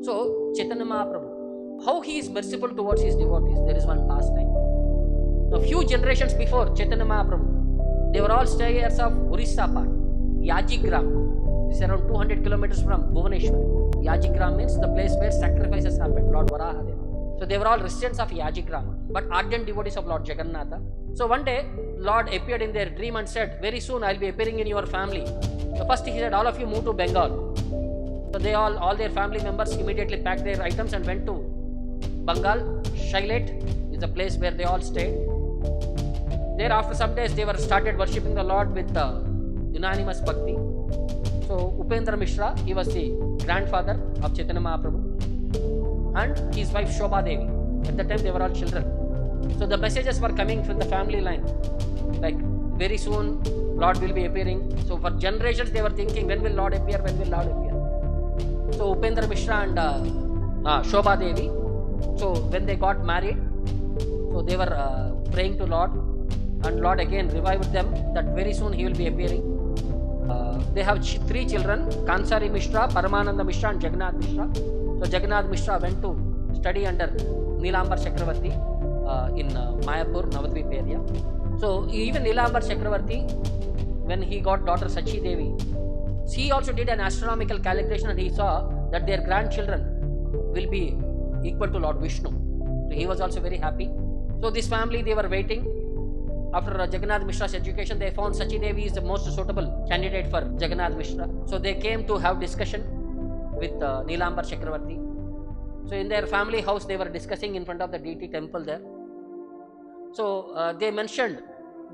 So Chaitanya Mahaprabhu, how he is merciful towards his devotees. There is one pastime. A few generations before Chaitanya Mahaprabhu, they were all stayers of Orissa part, Yajigram. This is around 200 kilometers from Bhuvaneshwar. Yajigram means the place where sacrifices happened, Lord Varahadeva. So they were all residents of Yajigrama, but ardent devotees of Lord Jagannatha. So one day, Lord appeared in their dream and said, very soon I will be appearing in your family. So first he said, all of you move to Bengal. So they all their family members immediately packed their items and went to Bengal. Shailet is the place where they all stayed. There after some days they were started worshipping the Lord with unanimous bhakti. So Upendra Mishra, he was the grandfather of Chaitanya Mahaprabhu, and his wife Shobha Devi. At the time they were all children. So the messages were coming from the family line, like very soon Lord will be appearing. So for generations they were thinking, when will Lord appear, when will Lord appear. So Upendra Mishra and Shobha Devi, so when they got married, so they were praying to Lord, and Lord again revived them that very soon he will be appearing. They have three children, Kansari Mishra, Paramananda Mishra and Jagannath Mishra. So Jagannath Mishra went to study under Nilambar Chakravarti in Mayapur, Navadvip area. So even Nilambar Chakravarti, when he got daughter Sachi Devi, he also did an astronomical calculation and he saw that their grandchildren will be equal to Lord Vishnu. So he was also very happy. So this family, they were waiting. After Jagannath Mishra's education, they found Sachi Devi is the most suitable candidate for Jagannath Mishra. So they came to have discussion with Nilambar Chakravarti. So in their family house, they were discussing in front of the deity temple there. So they mentioned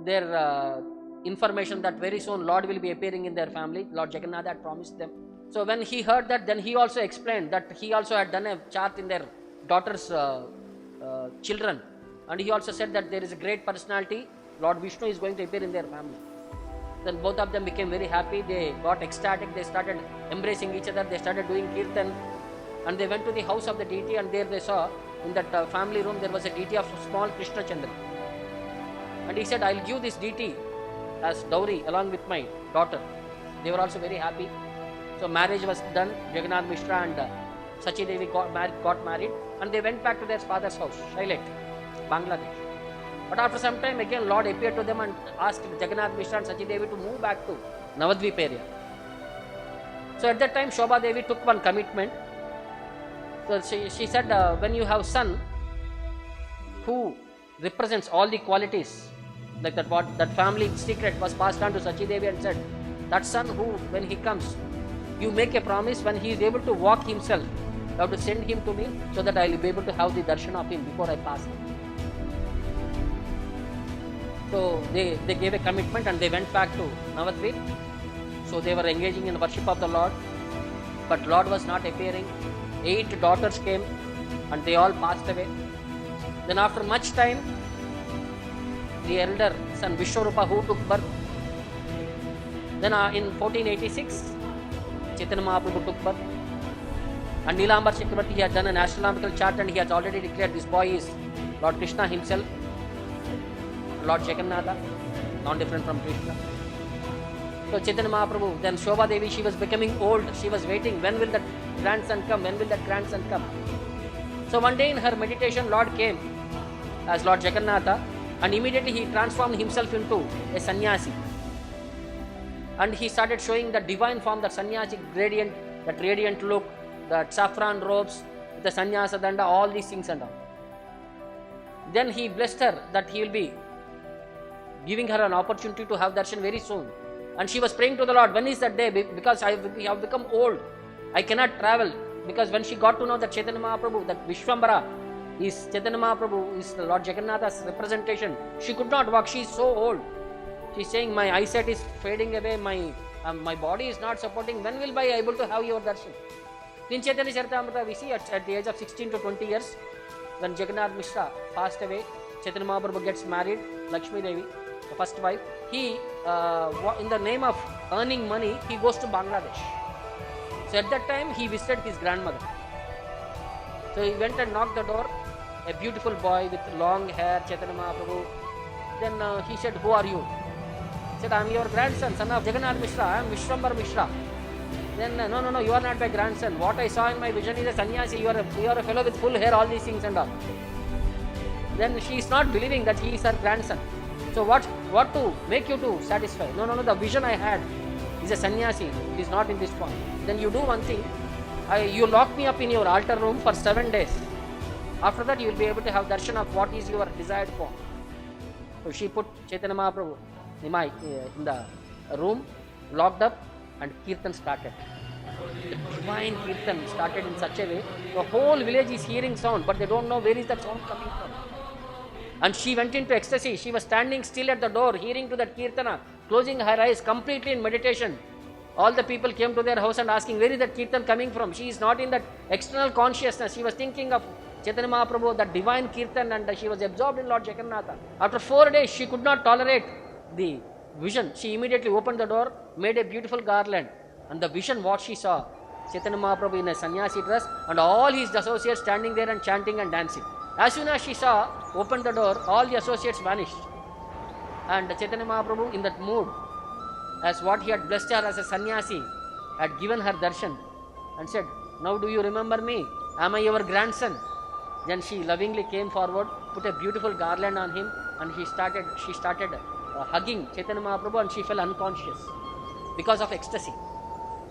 their information that very soon Lord will be appearing in their family. Lord Jagannath had promised them. So when he heard that, then he also explained that he also had done a chart in their daughter's children. And he also said that there is a great personality, Lord Vishnu is going to appear in their family. Then both of them became very happy. They got ecstatic. They started embracing each other. They started doing kirtan. And they went to the house of the deity, and there they saw in that family room there was a deity of small Krishna Chandra. And he said, I will give this deity as dowry along with my daughter. They were also very happy. So marriage was done. Jagannath Mishra and Sachi Devi got married, and they went back to their father's house, Shailet, Bangladesh. But after some time again Lord appeared to them and asked Jagannath Mishra and Sachi Devi to move back to Navadvip area. So at that time Shobha Devi took one commitment. So she said, when you have son who represents all the qualities, like that family secret was passed on to Sachi Devi, and said, that son who, when he comes, you make a promise, when he is able to walk himself, you have to send him to me so that I will be able to have the darshan of him before I pass him. So they gave a commitment and they went back to Navadvip. So they were engaging in worship of the Lord, but Lord was not appearing. 8 daughters came and they all passed away. Then after much time, the elder son Vishwarupa, who took birth, then in 1486 Chaitanya Mahaprabhu took birth, and Nilambar Chakravarti, he had done an astronomical chart and he has already declared this boy is Lord Krishna himself, Lord Jagannatha, not different from Krishna. So Chaitanya Mahaprabhu, then Shobha Devi, she was becoming old, she was waiting, when will that grandson come, when will that grandson come. So one day in her meditation, Lord came as Lord Jagannatha, and immediately he transformed himself into a sannyasi. And he started showing the divine form, that sannyasi gradient, that radiant look, that saffron robes, the sannyasa danda, all these things and all. Then he blessed her that he will be giving her an opportunity to have darshan very soon. And she was praying to the Lord, when is that day? Because I have become old, I cannot travel. Because when she got to know that Chaitanya Mahaprabhu, that Vishwambara is Chaitanya Mahaprabhu, is the Lord Jagannatha's representation, she could not walk, she is so old. She is saying, my eyesight is fading away, my body is not supporting, when will I be able to have your darshan? In Chaitanya Charitamrita we see at the age of 16 to 20 years, when Jagannath Mishra passed away, Chaitanya Mahaprabhu gets married, Lakshmi Devi, the first wife. He, in the name of earning money, he goes to Bangladesh. So at that time, he visited his grandmother. So he went and knocked the door, a beautiful boy with long hair, Chaitanya Mahaprabhu. Then he said, who are you? He said, I am your grandson, son of Jagannath Mishra, I am Vishwambar Mishra. Then no, you are not my grandson. What I saw in my vision is a sannyasi. You are a fellow with full hair, all these things and all. Then she is not believing that he is her grandson. So what to make you to satisfy? No, the vision I had is a sannyasi. It is not in this form. Then you do one thing. You lock me up in your altar room for 7 days. After that, you will be able to have darshan of what is your desired form. So she put Chaitanya Mahaprabhu in the room, locked up, and Kirtan started. The divine Kirtan started in such a way, the whole village is hearing sound, but they don't know where is that sound coming from. And she went into ecstasy. She was standing still at the door, hearing to that Kirtana, closing her eyes, completely in meditation. All the people came to their house and asking, where is that Kirtan coming from? She is not in that external consciousness. She was thinking of Chaitanya Mahaprabhu, that divine Kirtan, and she was absorbed in Lord Jagannatha. After 4 days, she could not tolerate the vision. She immediately opened the door, made a beautiful garland, and the vision what she saw, Chaitanya Mahaprabhu in a sannyasi dress and all his associates standing there and chanting and dancing. As soon as she saw, opened the door, all the associates vanished. And Chaitanya Mahaprabhu in that mood, as what he had blessed her as a sannyasi, had given her darshan and said, now do you remember me? Am I your grandson? Then she lovingly came forward, put a beautiful garland on him, and she started hugging Chaitanya Mahaprabhu, and she fell unconscious because of ecstasy.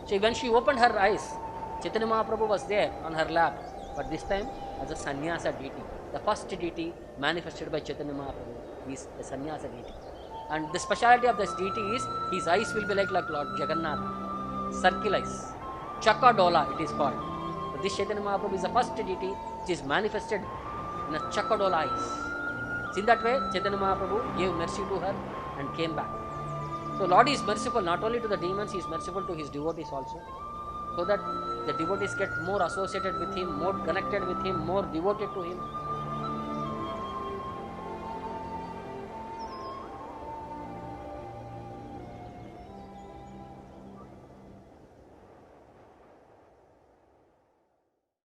So when she opened her eyes, Chaitanya Mahaprabhu was there on her lap, but this time as a sannyasa deity. The first deity manifested by Chaitanya Mahaprabhu is a sannyasa deity. And the speciality of this deity is his eyes will be like Lord Jagannatha, circle eyes, Chakadola it is called. So this Chaitanya Mahaprabhu is the first deity which is manifested in a Chakadola eyes. So in that way, Chaitanya Mahaprabhu gave mercy to her and came back. So Lord is merciful not only to the demons, he is merciful to his devotees also, so that the devotees get more associated with him, more connected with him, more devoted to him.